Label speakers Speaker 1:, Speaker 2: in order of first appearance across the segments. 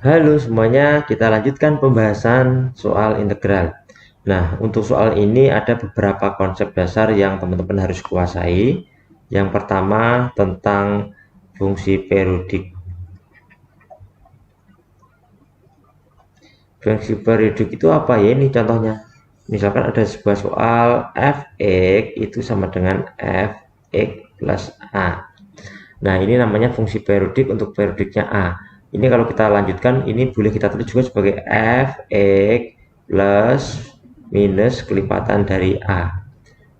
Speaker 1: Halo semuanya, kita lanjutkan pembahasan soal integral. Nah, untuk soal ini ada beberapa konsep dasar yang teman-teman harus kuasai. Yang pertama tentang fungsi periodik. Fungsi periodik itu apa ya? Ini contohnya. Misalkan ada sebuah soal f(x) itu sama dengan f(x plus a). Nah, ini namanya fungsi periodik untuk periodiknya A. Ini kalau kita lanjutkan, ini boleh kita tulis juga sebagai f(x) plus minus kelipatan dari A.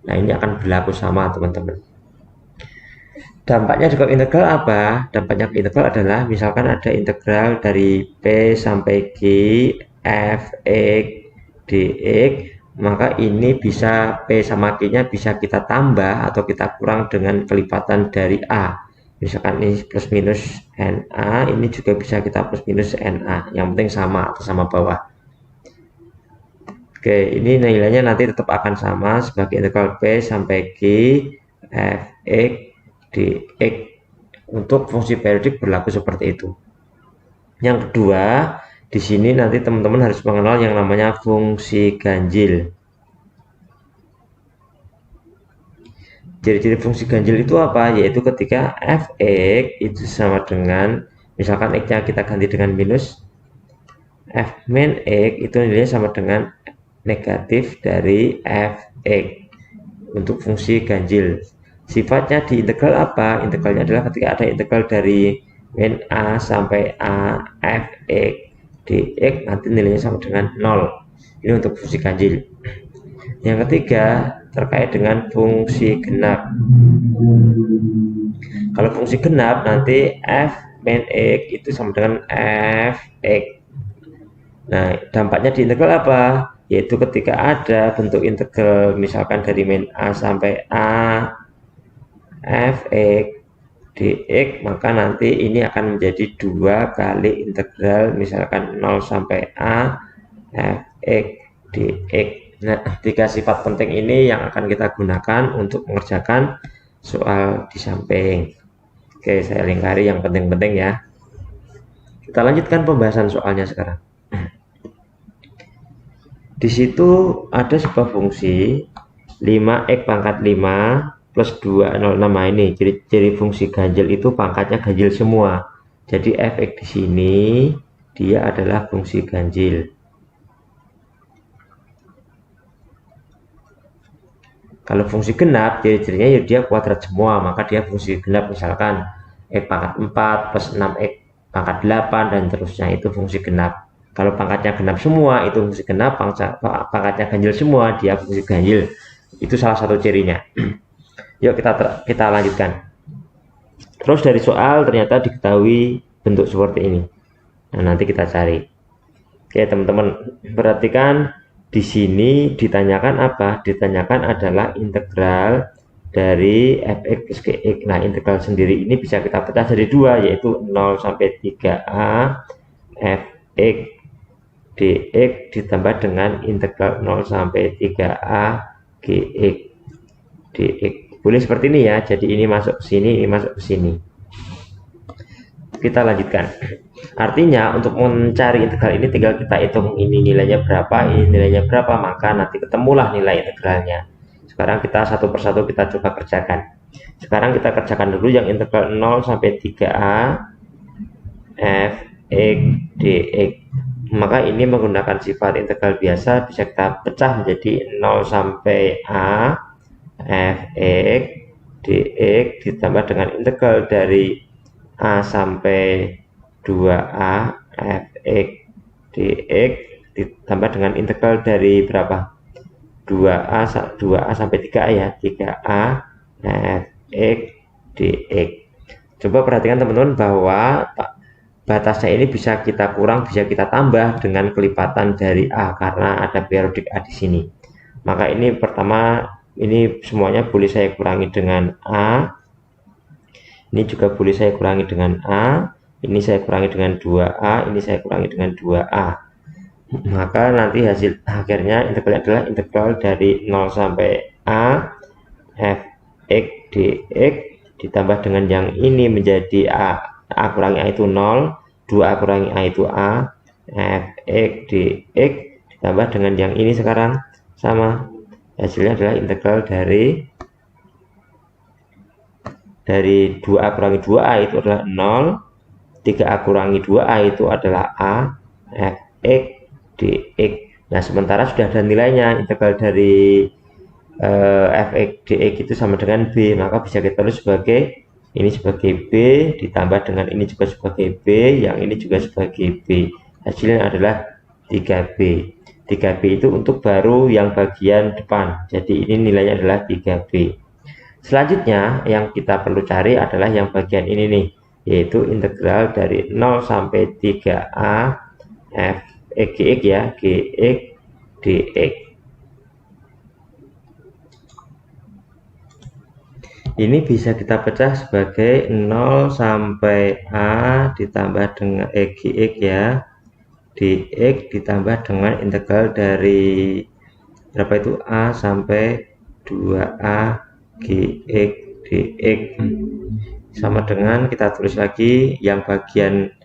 Speaker 1: Nah, ini akan berlaku sama, teman-teman. Dampaknya juga integral apa? Dampaknya ke integral adalah misalkan ada integral dari P sampai Q f(x) dx, maka ini bisa P sama Q-nya bisa kita tambah atau kita kurang dengan kelipatan dari A. Misalkan ini plus minus NA, ini juga bisa kita plus minus NA, yang penting sama atau sama bawah. Oke, ini nilainya nanti tetap akan sama sebagai integral P sampai Q f(x) dx. Untuk fungsi periodik berlaku seperti itu. Yang kedua, di sini nanti teman-teman harus mengenal yang namanya fungsi ganjil. Ciri-ciri fungsi ganjil itu apa? Yaitu ketika f(x) itu sama dengan, misalkan x-nya kita ganti dengan minus, f min x itu nilainya sama dengan negatif dari f(x) untuk fungsi ganjil. Sifatnya di integral apa? Integralnya adalah ketika ada integral dari min a sampai a f(x) dx, nanti nilainya sama dengan 0. Ini untuk fungsi ganjil. Yang ketiga terkait dengan fungsi genap. Kalau fungsi genap nanti f min x itu sama dengan f(x). Nah, dampaknya di integral apa? Yaitu ketika ada bentuk integral misalkan dari min a sampai a f(x) dx, maka nanti ini akan menjadi 2 kali integral misalkan 0 sampai a f(x) dx. Nah, 3 sifat penting ini yang akan kita gunakan untuk mengerjakan soal di samping. Oke, saya lingkari yang penting-penting ya. Kita lanjutkan pembahasan soalnya sekarang. Di situ ada sebuah fungsi 5x pangkat 5 plus 206. Nah, ini ciri fungsi ganjil itu pangkatnya ganjil semua. Jadi f(x) di sini dia adalah fungsi ganjil. Kalau fungsi genap, ciri-cirinya ya dia kuadrat semua, maka dia fungsi genap. Misalkan x pangkat 4 plus 6x pangkat 8 dan terusnya, itu fungsi genap. Kalau pangkatnya genap semua, itu fungsi genap. Pangkatnya ganjil semua, dia fungsi ganjil. Itu salah satu cirinya. Yuk kita lanjutkan. Terus dari soal ternyata diketahui bentuk seperti ini. Nah, nanti kita cari. Oke, teman-teman, perhatikan. Di sini ditanyakan apa? Ditanyakan adalah integral dari f(x) plus gx. Nah, integral sendiri ini bisa kita pecah jadi 2, yaitu 0 sampai 3a f(x) dx ditambah dengan integral 0 sampai 3a gx dx. Boleh seperti ini ya. Jadi ini masuk ke sini, ini masuk ke sini. Kita lanjutkan. Artinya untuk mencari integral ini tinggal kita hitung ini nilainya berapa, ini nilainya berapa, maka nanti ketemulah nilai integralnya. Sekarang kita satu persatu kita coba kerjakan. Sekarang kita kerjakan dulu yang integral 0 sampai 3a f(x) dx. Maka ini menggunakan sifat integral biasa, bisa kita pecah menjadi 0 sampai a f(x) dx ditambah dengan integral dari a sampai 2a f(x) dx ditambah dengan integral dari berapa? 2a sampai 3a ya, 3a f(x) dx. Coba perhatikan teman-teman bahwa batasnya ini bisa kita kurang, bisa kita tambah dengan kelipatan dari a karena ada periodik a di sini. Maka ini pertama, ini semuanya boleh saya kurangi dengan a. Ini juga boleh saya kurangi dengan a. Ini saya kurangi dengan 2a, ini saya kurangi dengan 2a. Maka nanti hasil akhirnya integralnya adalah integral dari 0 sampai a f(x) dx ditambah dengan yang ini menjadi a kurangi a itu 0 2A kurangi A itu A, fx dx ditambah dengan yang ini sekarang sama, hasilnya adalah integral dari 2A kurangi 2A itu adalah 0, 3A kurangi 2A itu adalah A, fx dx. Nah, sementara sudah ada nilainya, integral dari fx dx itu sama dengan B, maka bisa kita tulis sebagai ini sebagai B ditambah dengan ini juga sebagai B, yang ini juga sebagai B. Hasilnya adalah 3B. 3B itu untuk baru yang bagian depan. Jadi ini nilainya adalah 3B. Selanjutnya yang kita perlu cari adalah yang bagian ini nih, yaitu integral dari 0 sampai 3A fx gx ya, gx dx. Ini bisa kita pecah sebagai 0 sampai A ditambah dengan gx ya, dx ditambah dengan integral dari berapa itu A sampai 2A gx dx, sama dengan kita tulis lagi yang bagian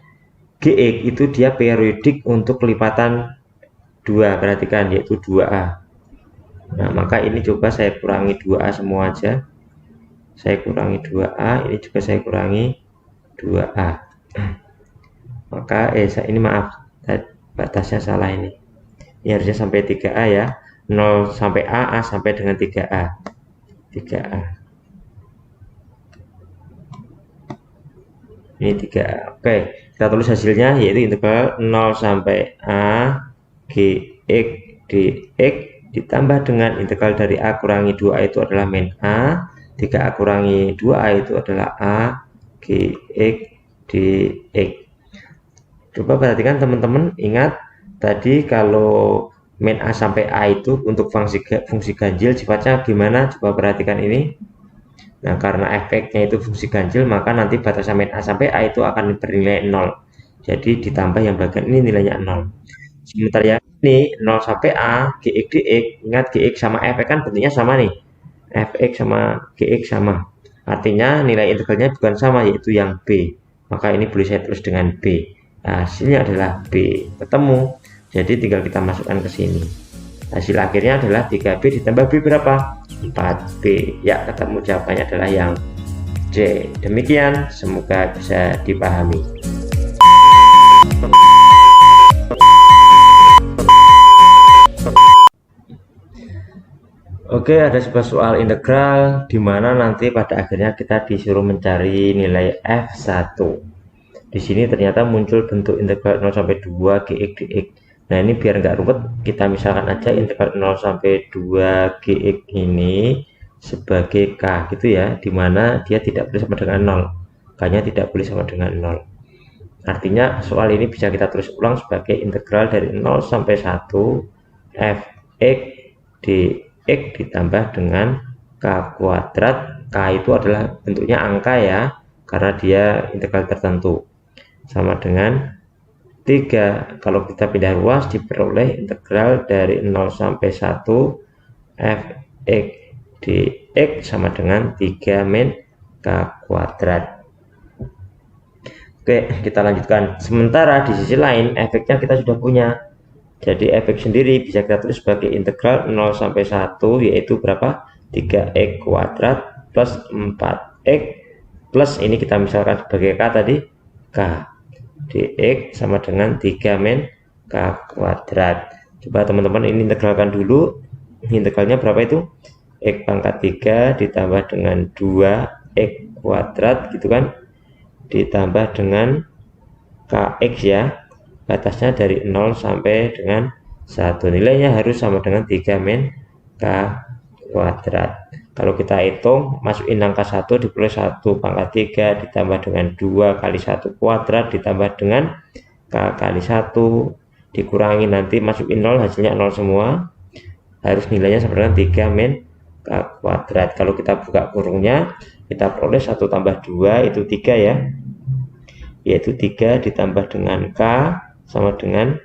Speaker 1: gx itu dia periodik untuk lipatan 2, perhatikan, yaitu 2A. Nah, maka ini coba saya kurangi 2A semua aja. Saya kurangi 2A, ini juga saya kurangi 2A. Maka ini maaf, batasnya salah ini. Ini harusnya sampai 3A ya. 0 sampai A sampai dengan 3A. 3A. Ini 3A. Oke, kita tulis hasilnya yaitu integral 0 sampai A gx dx ditambah dengan integral dari A kurangi 2A itu adalah min A, 3A kurangi 2A itu adalah A gx dx. Coba perhatikan teman-teman, ingat tadi kalau min A sampai A itu untuk fungsi ganjil sifatnya gimana? Coba perhatikan ini. Nah, karena efeknya itu fungsi ganjil, maka nanti batasan min A sampai A itu akan bernilai 0. Jadi ditambah yang bagian ini nilainya 0. Sementara yang ini 0 sampai A gx dx, ingat gx sama f kan bentuknya sama nih. Fx sama gx sama, artinya nilai integralnya bukan sama, yaitu yang B, maka ini boleh saya tulis dengan B. Nah, hasilnya adalah B, ketemu, jadi tinggal kita masukkan ke sini. Hasil akhirnya adalah 3B ditambah B berapa? 4B. Ya, ketemu jawabannya adalah yang C. Demikian, semoga bisa dipahami. Oke, ada sebuah soal integral di mana nanti pada akhirnya kita disuruh mencari nilai F1. Di sini ternyata muncul bentuk integral 0 sampai 2 gx dx. Nah, ini biar nggak ruwet, kita misalkan aja integral 0 sampai 2 gx ini sebagai K gitu ya, di mana dia tidak boleh sama dengan 0. K-nya tidak boleh sama dengan 0. Artinya soal ini bisa kita tulis ulang sebagai integral dari 0 sampai 1 fx dx ditambah dengan K kuadrat. K itu adalah bentuknya angka ya, karena dia integral tertentu, sama dengan 3. Kalau kita pindah ruas diperoleh integral dari 0 sampai 1 fx dx sama dengan 3 min K kuadrat. Oke, kita lanjutkan. Sementara di sisi lain efeknya kita sudah punya. Jadi efek sendiri bisa kita tulis sebagai integral 0 sampai 1 yaitu berapa? 3x kuadrat plus 4x plus ini kita misalkan sebagai K tadi, K dx sama dengan 3 min K kuadrat. Coba teman-teman ini integralkan dulu. Integralnya berapa itu? X pangkat 3 ditambah dengan 2x kuadrat gitu kan, ditambah dengan kx ya, batasnya dari 0 sampai dengan 1, nilainya harus sama dengan 3 min K kuadrat. Kalau kita hitung, masukin angka 1 diperoleh 1 pangkat 3 ditambah dengan 2 kali 1 kuadrat ditambah dengan K kali 1 dikurangi nanti masukin 0, hasilnya 0 semua, harus nilainya sama dengan 3 min K kuadrat. Kalau kita buka kurungnya, kita peroleh 1 tambah 2 itu 3 ya, yaitu 3 ditambah dengan K sama dengan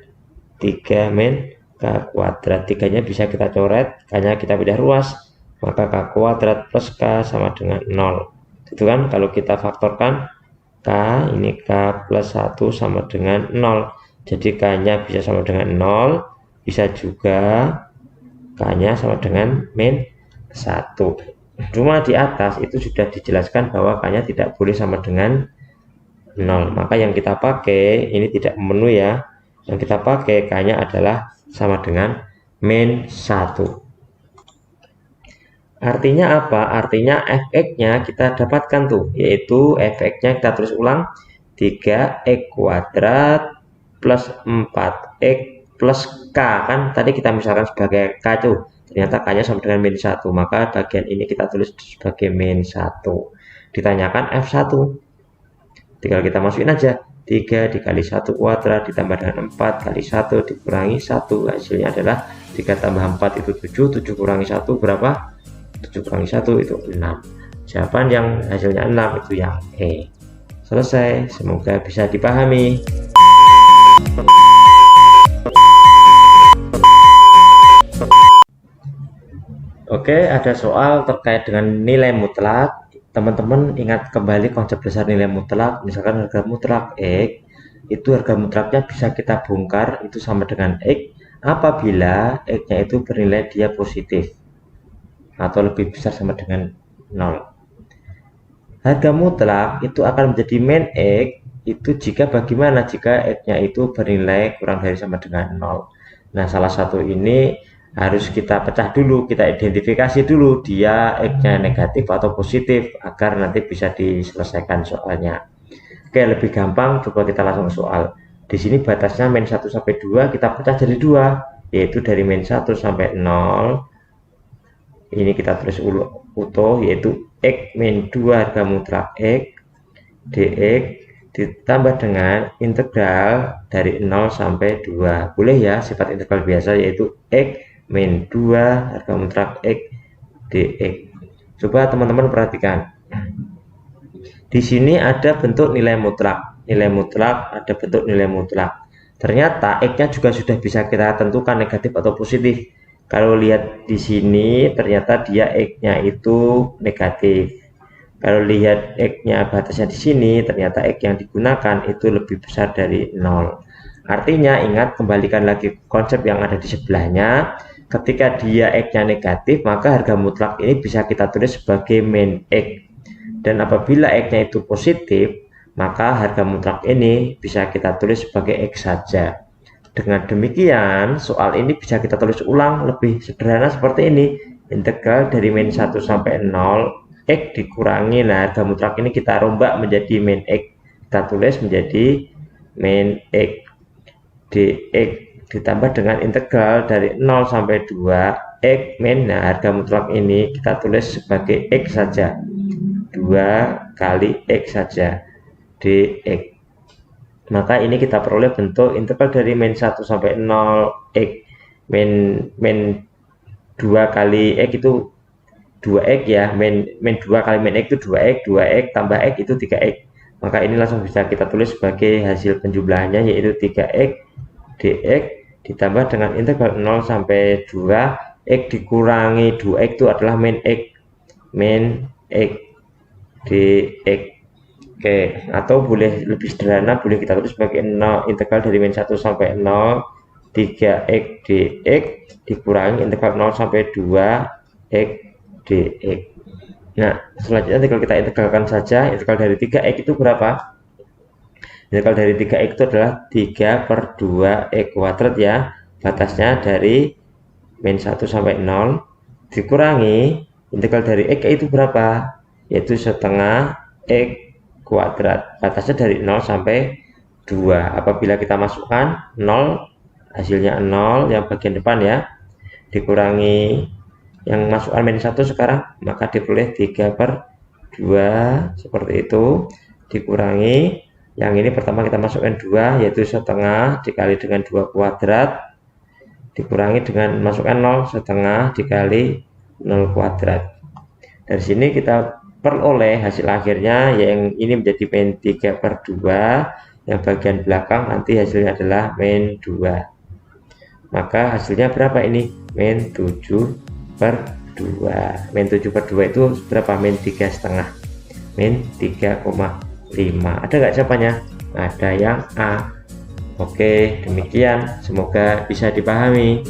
Speaker 1: 3 min K kuadrat. 3-nya bisa kita coret, K-nya kita pindah ruas, maka K kuadrat plus K sama dengan 0. Itu kan kalau kita faktorkan, K K, ini K plus 1 sama dengan 0. Jadi K-nya bisa sama dengan 0, bisa juga K-nya sama dengan min 1. Cuma di atas itu sudah dijelaskan bahwa K-nya tidak boleh sama dengan 0. Maka yang kita pakai ini tidak memenuhi ya. Yang kita pakai K-nya adalah sama dengan min 1. Artinya apa? Artinya fx-nya kita dapatkan tuh, yaitu fx-nya kita tulis ulang 3x kuadrat plus 4x plus k, kan tadi kita misalkan sebagai k tuh, ternyata k-nya sama dengan min 1, maka bagian ini kita tulis sebagai min 1. Ditanyakan f1, tinggal kita masukin aja 3 dikali 1 kuadrat ditambah dengan 4 kali 1 dikurangi 1, hasilnya adalah 3 tambah 4 itu 7, 7 kurangi 1 berapa? 7 kurangi 1 itu 6. Jawaban yang hasilnya 6 itu yang E. Selesai, semoga bisa dipahami. Oke, ada soal terkait dengan nilai mutlak. Teman-teman ingat kembali konsep besar nilai mutlak. Misalkan harga mutlak X, itu harga mutlaknya bisa kita bongkar itu sama dengan X apabila X-nya itu bernilai dia positif atau lebih besar sama dengan 0. Harga mutlak itu akan menjadi min X itu jika bagaimana? Jika X-nya itu bernilai kurang dari sama dengan 0. Nah, salah satu ini harus kita pecah dulu, kita identifikasi dulu dia X-nya negatif atau positif agar nanti bisa diselesaikan soalnya. Oke, lebih gampang coba kita langsung soal. Di sini batasnya min 1 sampai 2 kita pecah jadi 2, yaitu dari min 1 sampai 0. Ini kita tulis utuh, yaitu X min 2 harga mutlak X dx ditambah dengan integral dari 0 sampai 2. Boleh ya sifat integral biasa, yaitu X min 2 harga mutlak X dx. Coba teman-teman perhatikan. Di sini ada bentuk nilai mutlak. Nilai mutlak, ada bentuk nilai mutlak. Ternyata X-nya juga sudah bisa kita tentukan negatif atau positif. Kalau lihat di sini ternyata dia X-nya itu negatif. Kalau lihat X-nya batasnya di sini ternyata X yang digunakan itu lebih besar dari 0. Artinya ingat, kembalikan lagi konsep yang ada di sebelahnya. Ketika dia X-nya negatif, maka harga mutlak ini bisa kita tulis sebagai min X. Dan apabila X-nya itu positif, maka harga mutlak ini bisa kita tulis sebagai X saja. Dengan demikian, soal ini bisa kita tulis ulang lebih sederhana seperti ini. Integral dari min 1 sampai 0, X dikurangi, nah harga mutlak ini kita rombak menjadi min X. Kita tulis menjadi min X dx ditambah dengan integral dari 0 sampai 2, X min, nah harga mutlak ini kita tulis sebagai X saja. 2 kali X saja dx. Maka ini kita peroleh bentuk integral dari min 1 sampai 0 X min 2 kali X itu 2X ya, min 2 kali min X itu 2X, 2X tambah X itu 3X. Maka ini langsung bisa kita tulis sebagai hasil penjumlahannya, yaitu 3X dx ditambah dengan integral 0 sampai 2 X dikurangi 2X itu adalah min X dx. Oke, atau boleh lebih sederhana, boleh kita tulis sebagai 0 integral dari min 1 sampai 0 3x dx dikurangi integral 0 sampai 2x dx. Nah, selanjutnya tinggal kita integralkan saja. Integral dari 3x itu berapa? Integral dari 3x itu adalah 3 per 2x kuadrat ya. Batasnya dari min 1 sampai 0 dikurangi integral dari x itu berapa? Yaitu setengah x kuadrat. Batasnya dari 0 sampai 2. Apabila kita masukkan 0, hasilnya 0 yang bagian depan ya, dikurangi yang masukkan min 1 sekarang, maka diperoleh 3 per 2 seperti itu, dikurangi yang ini pertama kita masukkan 2, yaitu setengah dikali dengan 2 kuadrat dikurangi dengan masukkan 0, setengah dikali 0 kuadrat. Dari sini kita peroleh hasil akhirnya yang ini menjadi min 3 per 2, yang bagian belakang nanti hasilnya adalah min 2. Maka hasilnya berapa ini? Min 7 per 2. Min 7 per 2 itu berapa? Min 3,5. Min 3,5. 5. Ada nggak jawabannya? Ada yang A. Oke, demikian, semoga bisa dipahami.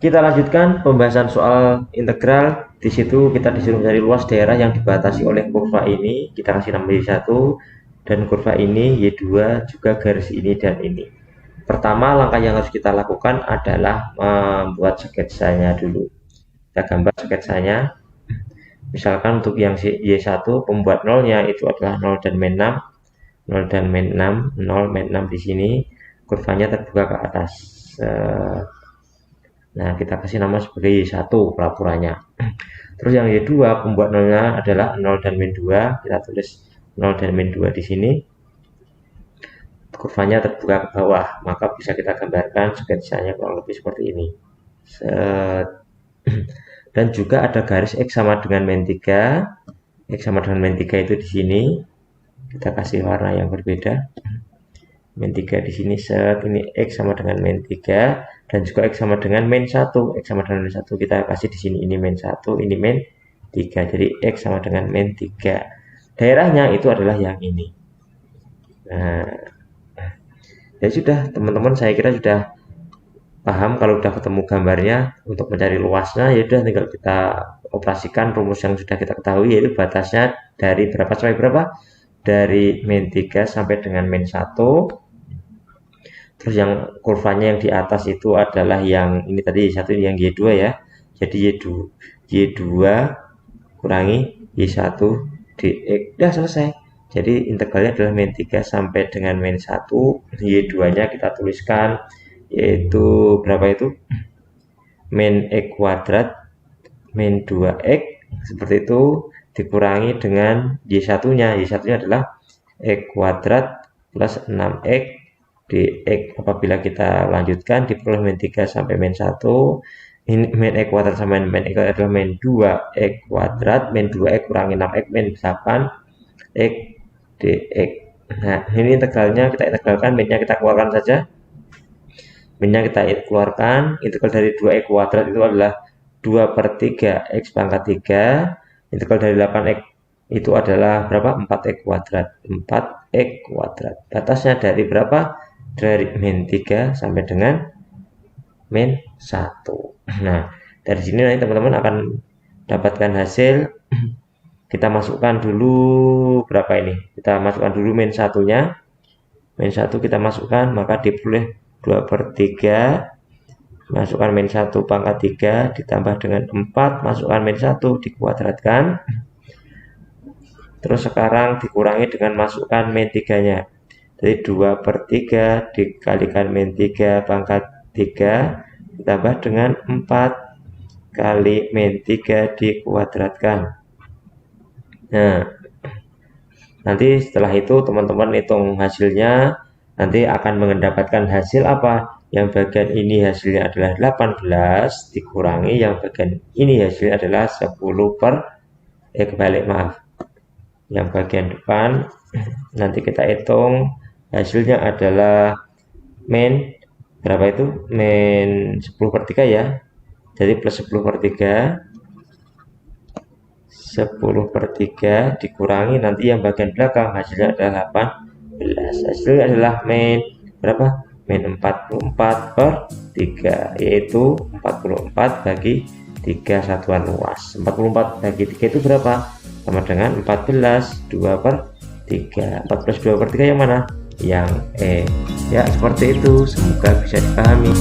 Speaker 1: Kita lanjutkan pembahasan soal integral. Di situ kita disuruh mencari luas daerah yang dibatasi oleh kurva ini. Kita kasih nama Y1 dan kurva ini Y2 juga garis ini dan ini. Pertama, langkah yang harus kita lakukan adalah membuat sketsanya dulu. Kita gambar sketsanya. Misalkan untuk yang Y1 pembuat nolnya itu adalah 0 dan min 6. 0 dan min 6, 0 min 6 di sini. Kurvanya terbuka ke atas. Nah, kita kasih nama sebagai Y1 pelaporannya. Terus yang Y2 pembuat nolnya adalah 0 dan min 2. Kita tulis 0 dan min 2 di sini. Kurvanya terbuka ke bawah, maka bisa kita gambarkan sketsanya kurang lebih seperti ini. Dan juga ada garis X sama dengan min 3. X sama dengan min 3 itu di sini. Kita kasih warna yang berbeda. Min 3 di sini, ini X sama dengan min 3. Dan juga X sama dengan min 1. X sama dengan min 1 kita kasih di sini, ini min 1, ini min 3. Jadi X sama dengan min 3. Daerahnya itu adalah yang ini. Nah, ya sudah teman-teman, saya kira sudah paham. Kalau sudah ketemu gambarnya, untuk mencari luasnya ya sudah tinggal kita operasikan rumus yang sudah kita ketahui, yaitu batasnya dari berapa sampai berapa? Dari min 3 sampai dengan min 1. Terus yang kurvanya yang di atas itu adalah yang ini tadi, Y1 yang Y2 ya. Jadi Y2 kurangi Y1 dx. Udah selesai. Jadi integralnya adalah min 3 sampai dengan min 1. Y2-nya kita tuliskan yaitu berapa itu? Min X kuadrat min 2X seperti itu dikurangi dengan Y1-nya. Y1-nya adalah X kuadrat plus 6X dx. Apabila kita lanjutkan diperoleh min 3 sampai min 1. Ini min X kuadrat sama min X adalah min 2X kuadrat min 2X kurangi 6X min 8X dx. Nah, ini integralnya kita integralkan, minnya kita keluarkan saja. Minnya kita keluarkan, integral dari 2X kuadrat itu adalah 2/3 X pangkat 3. Integral dari 8X itu adalah berapa? 4X kuadrat. 4X kuadrat. Batasnya dari berapa? Dari min 3 sampai dengan min 1. Nah, dari sini nanti teman-teman akan dapatkan hasil. Kita masukkan dulu berapa ini? Kita masukkan dulu min 1-nya. Min 1 kita masukkan, maka diperoleh 2/3. Masukkan min 1 pangkat 3 ditambah dengan 4, masukkan min 1 dikuadratkan. Terus sekarang dikurangi dengan masukkan min 3-nya. Jadi 2/3 dikalikan min 3 pangkat 3 ditambah dengan 4 kali min 3 dikuadratkan. Nah, nanti setelah itu teman-teman hitung hasilnya, nanti akan mendapatkan hasil apa? Yang bagian ini hasilnya adalah 18 dikurangi yang bagian ini hasilnya adalah 10 kebalik, maaf. Yang bagian depan nanti kita hitung hasilnya adalah min berapa itu? Min 10/3 ya. Jadi plus 10/3. 10/3 dikurangi nanti yang bagian belakang hasilnya adalah 18. Hasilnya adalah min berapa? Min 44/3, yaitu 44 bagi 3 satuan luas. 44 bagi 3 itu berapa? Sama dengan 14 2/3. 14 2/3 yang mana? Yang E. Ya, seperti itu. Semoga bisa dipahami.